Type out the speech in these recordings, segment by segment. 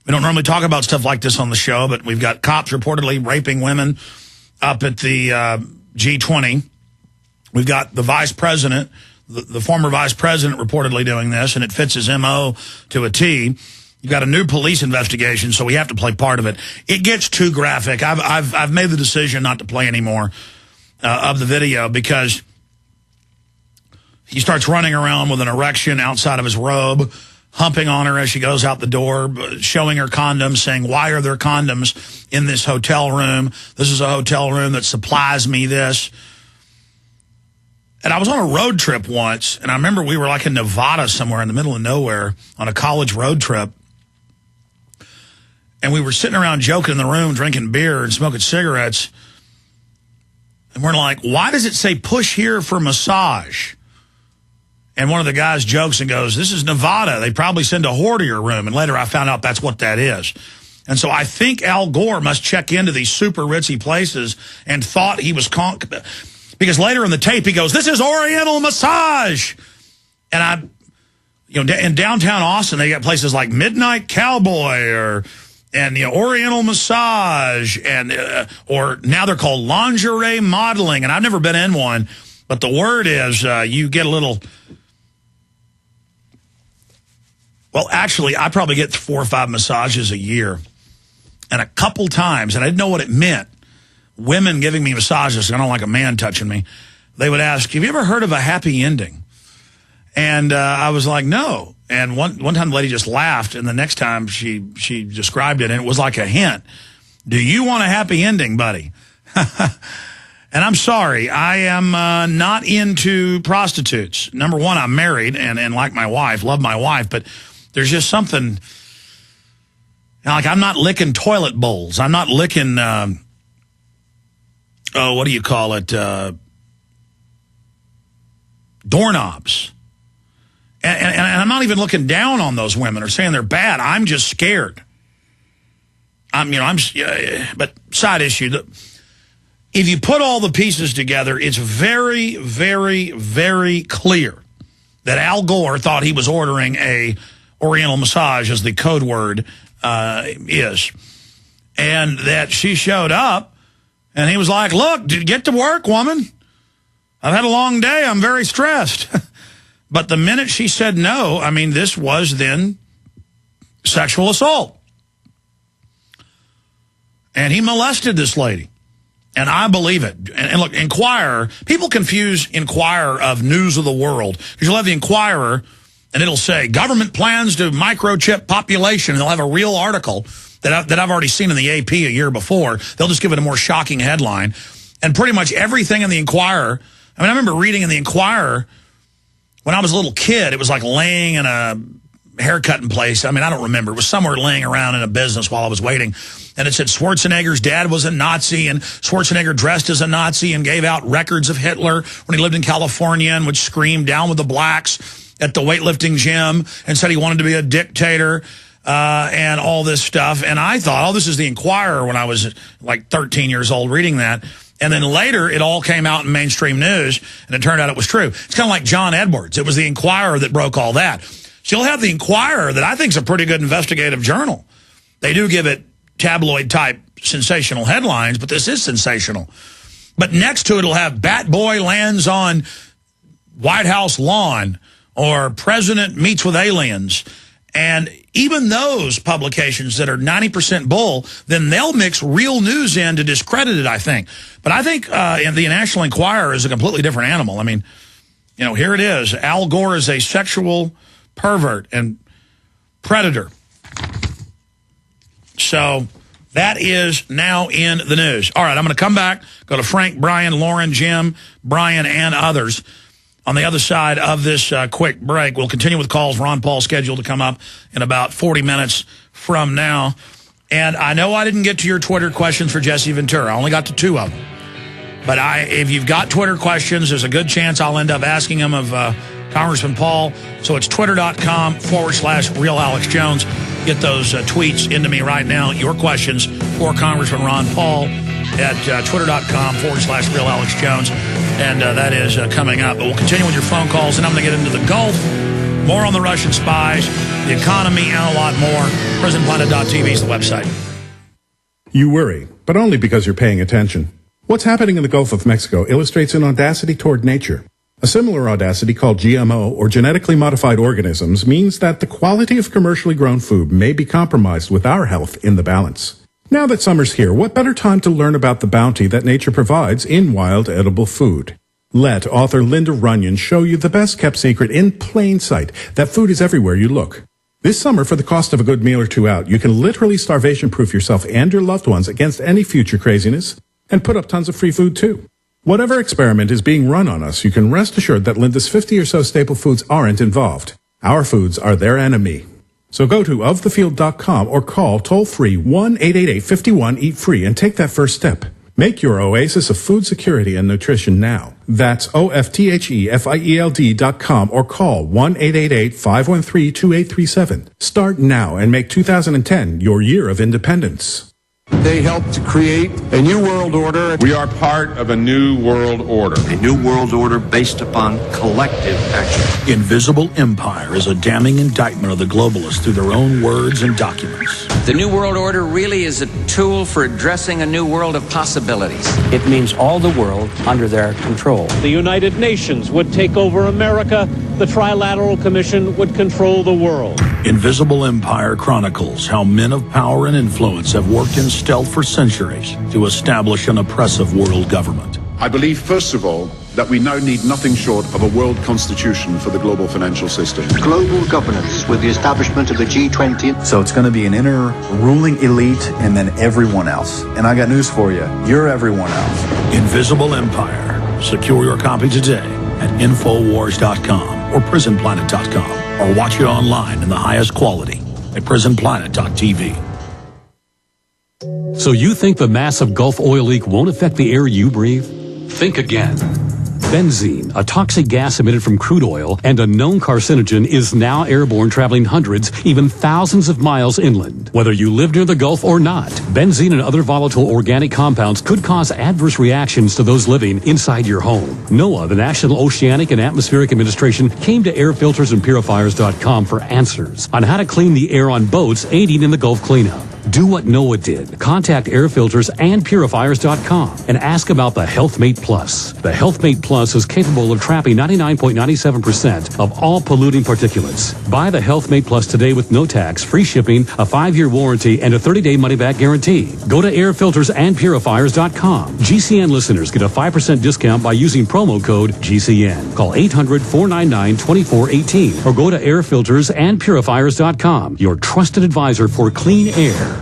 We don't normally talk about stuff like this on the show, but we've got cops reportedly raping women up at the G20. We've got the vice president, the former vice president reportedly doing this, and it fits his MO to a T. You've got a new police investigation, so we have to play part of it. It gets too graphic. I've made the decision not to play any more of the video because he starts running around with an erection outside of his robe, humping on her as she goes out the door, showing her condoms, saying, why are there condoms in this hotel room? This is a hotel room that supplies me this. And I was on a road trip once, and I remember we were like in Nevada somewhere in the middle of nowhere on a college road trip. And we were sitting around joking in the room, drinking beer and smoking cigarettes. And we're like, why does it say push here for massage? And one of the guys jokes and goes, this is Nevada. They probably send a whore to your room. And later I found out that's what that is. And so I think Al Gore must check into these super ritzy places and thought he was because later in the tape he goes, this is Oriental Massage. And in downtown Austin, they got places like Midnight Cowboy and Oriental Massage, and or now they're called lingerie modeling. And I've never been in one, but the word is you get a little. Well, actually, I probably get 4 or 5 massages a year, and a couple times, and I didn't know what it meant. Women giving me massages, I don't like a man touching me. They would ask, have you ever heard of a happy ending? And I was like, no. And one time the lady just laughed, and the next time she described it, and it was like a hint. Do you want a happy ending, buddy? And I'm sorry, I am not into prostitutes. Number one, I'm married and like my wife, love my wife, but there's just something, like I'm not licking toilet bowls. I'm not licking, what do you call it, doorknobs. And I'm not even looking down on those women or saying they're bad. I'm just scared. But side issue, if you put all the pieces together, it's very, very, very clear that Al Gore thought he was ordering a Oriental massage, as the code word is, and that she showed up, and he was like, look, get to work, woman. I've had a long day. I'm very stressed. But the minute she said no, I mean, this was then sexual assault. And he molested this lady. And I believe it. And look, Inquirer, people confuse Inquirer of News of the World. Because you'll have the Inquirer, and it'll say, government plans to microchip population. And they'll have a real article that I've already seen in the AP a year before. They'll just give it a more shocking headline. And pretty much everything in the Inquirer, I remember reading in the Inquirer, when I was a little kid, it was like laying in a haircutting place. I don't remember. It was somewhere laying around in a business while I was waiting. And it said Schwarzenegger's dad was a Nazi, and Schwarzenegger dressed as a Nazi and gave out records of Hitler when he lived in California and would scream down with the blacks at the weightlifting gym and said he wanted to be a dictator and all this stuff. And I thought, oh, this is the Inquirer when I was like 13 years old reading that. And then later, it all came out in mainstream news, and it turned out it was true. It's kind of like John Edwards. It was the Inquirer that broke all that. So you'll have the Inquirer that I think is a pretty good investigative journal. They do give it tabloid-type sensational headlines, but this is sensational. But next to it, it'll have Bat Boy lands on White House lawn, or President meets with aliens. And even those publications that are 90% bull, then they'll mix real news in to discredit it, I think. But I think the National Enquirer is a completely different animal. Here it is. Al Gore is a sexual pervert and predator. So that is now in the news. All right, I'm going to come back, go to Frank, Brian, Lauren, Jim, Brian, and others. On the other side of this quick break, we'll continue with calls. Ron Paul scheduled to come up in about 40 minutes from now. And I know I didn't get to your Twitter questions for Jesse Ventura. I only got to 2 of them. But if you've got Twitter questions, there's a good chance I'll end up asking them of Congressman Paul. So it's twitter.com/Real Alex Jones. Get those tweets into me right now. Your questions for Congressman Ron Paul at twitter.com/Real Alex Jones. And that is coming up. But we'll continue with your phone calls, and I'm going to get into the Gulf More on the Russian spies, the economy, and a lot more. PrisonPlanet.tv is the website. You worry, but only because you're paying attention. What's happening in the Gulf of Mexico illustrates an audacity toward nature. A similar audacity called GMO, or genetically modified organisms, means that the quality of commercially grown food may be compromised with our health in the balance. Now that summer's here, what better time to learn about the bounty that nature provides in wild edible food? Let author Linda Runyon show you the best-kept secret in plain sight, that food is everywhere you look. This summer, for the cost of a good meal or two out, you can literally starvation-proof yourself and your loved ones against any future craziness, and put up tons of free food, too. Whatever experiment is being run on us, you can rest assured that Linda's 50 or so staple foods aren't involved. Our foods are their enemy. So go to ofthefield.com or call toll-free 1-888-51-EAT-FREE and take that first step. Make your oasis of food security and nutrition now. That's OFTHEFIELD.com or call 1-888-513-2837. Start now and make 2010 your year of independence. They helped to create a new world order. We are part of a new world order. A new world order based upon collective action. Invisible Empire is a damning indictment of the globalists through their own words and documents. The new world order really is a tool for addressing a new world of possibilities. It means all the world under their control. The United Nations would take over America. The Trilateral Commission would control the world. Invisible Empire chronicles how men of power and influence have worked in stealth for centuries to establish an oppressive world government. I believe, first of all, that we now need nothing short of a world constitution for the global financial system. Global governance with the establishment of the G20. So it's going to be an inner ruling elite and then everyone else. And I got news for you. You're everyone else. Invisible Empire. Secure your copy today at Infowars.com or PrisonPlanet.com, or watch it online in the highest quality at PrisonPlanet.tv. So you think the massive Gulf oil leak won't affect the air you breathe? Think again. Benzene, a toxic gas emitted from crude oil and a known carcinogen, is now airborne, traveling hundreds, even thousands of miles inland. Whether you live near the Gulf or not, benzene and other volatile organic compounds could cause adverse reactions to those living inside your home. NOAA, the National Oceanic and Atmospheric Administration, came to airfiltersandpurifiers.com for answers on how to clean the air on boats aiding in the Gulf cleanup. Do what NOAA did. Contact airfiltersandpurifiers.com and ask about the HealthMate Plus. The HealthMate Plus is capable of trapping 99.97% of all polluting particulates. Buy the HealthMate Plus today with no tax, free shipping, a 5-year warranty, and a 30-day money-back guarantee. Go to airfiltersandpurifiers.com. GCN listeners get a 5% discount by using promo code GCN. Call 800-499-2418 or go to airfiltersandpurifiers.com, your trusted advisor for clean air.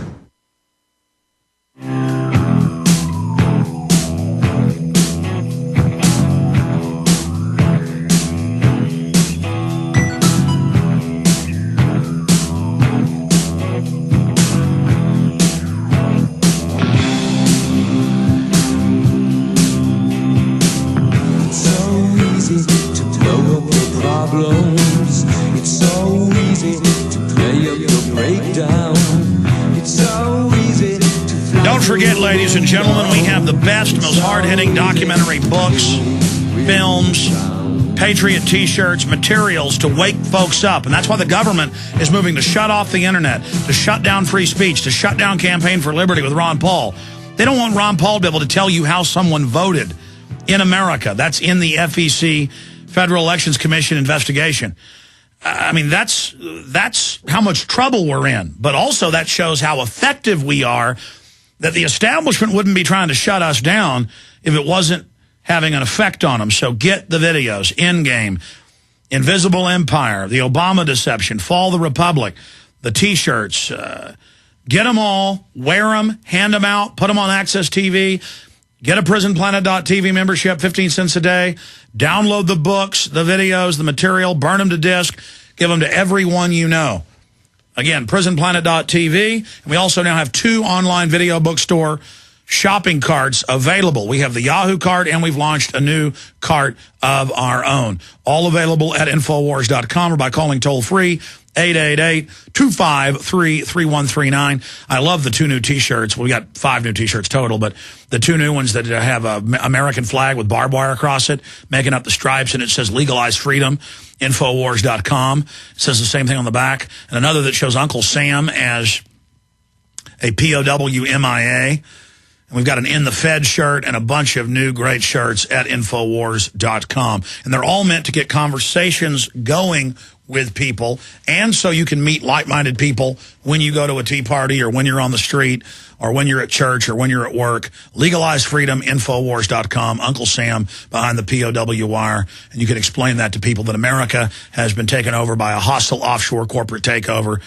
Ladies and gentlemen, we have the best, most hard-hitting documentary books, films, Patriot T-shirts, materials to wake folks up. And that's why the government is moving to shut off the internet, to shut down free speech, to shut down Campaign for Liberty with Ron Paul. They don't want Ron Paul to be able to tell you how someone voted in America. That's in the FEC, Federal Elections Commission investigation. I mean, that's how much trouble we're in. But also that shows how effective we are, that the establishment wouldn't be trying to shut us down if it wasn't having an effect on them. So get the videos, Endgame, Invisible Empire, the Obama Deception, Fall the Republic, the T-shirts. Get them all, wear them, hand them out, put them on Access TV. Get a PrisonPlanet.tv membership, 15 cents a day. Download the books, the videos, the material, burn them to disk, give them to everyone you know. Again, PrisonPlanet.tv. And we also now have 2 online video bookstore shopping carts available. We have the Yahoo cart, and we've launched a new cart of our own. All available at Infowars.com or by calling toll-free 888-253-3139. I love the 2 new T-shirts. We got 5 new T-shirts total, but the 2 new ones that have a American flag with barbed wire across it, making up the stripes, and it says Legalize Freedom, Infowars.com. It says the same thing on the back. And another that shows Uncle Sam as a POW MIA. And we've got an In the Fed shirt and a bunch of new great shirts at Infowars.com. And they're all meant to get conversations going with people, and so you can meet like-minded people when you go to a tea party or when you're on the street or when you're at church or when you're at work. Legalize Freedom, Infowars.com. Uncle Sam behind the POW wire. And you can explain that to people that America has been taken over by a hostile offshore corporate takeover.